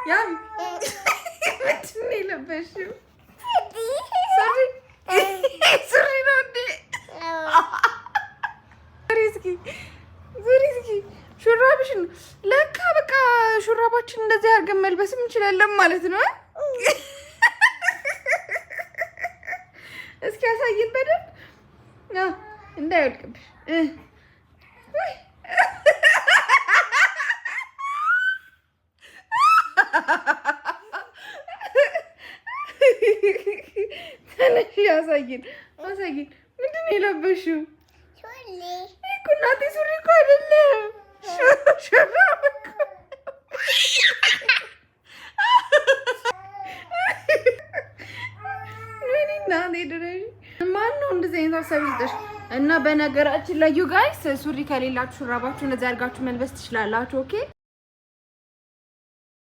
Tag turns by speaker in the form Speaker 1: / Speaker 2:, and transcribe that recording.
Speaker 1: ያም ምንድን ነው የለበሽው? ሱሪ ነው እንዴ? ዙሪ እስኪ ሹራብሽን። ለካ በቃ ሹራባችን እንደዚህ አድርገን መልበስም እንችላለን ማለት ነው። እስኪ ያሳይን በደንብ እንዳይወድቅብሽ። ተነሽ ያሳይን፣ አሳይን። ምንድን ነው የለበሽው? እኮ እናቴ ሱሪ እኮ አይደለም ሹራብ እኮ። ማነው እንደዚህ አይነት ሀሳብ ይስጥሽ? እና በነገራችን ላይ ዩ ጋይስ ሱሪ ከሌላችሁ ሹራባችሁ እንደዚህ አድርጋችሁ መልበስ ትችላላችሁ። ኦኬ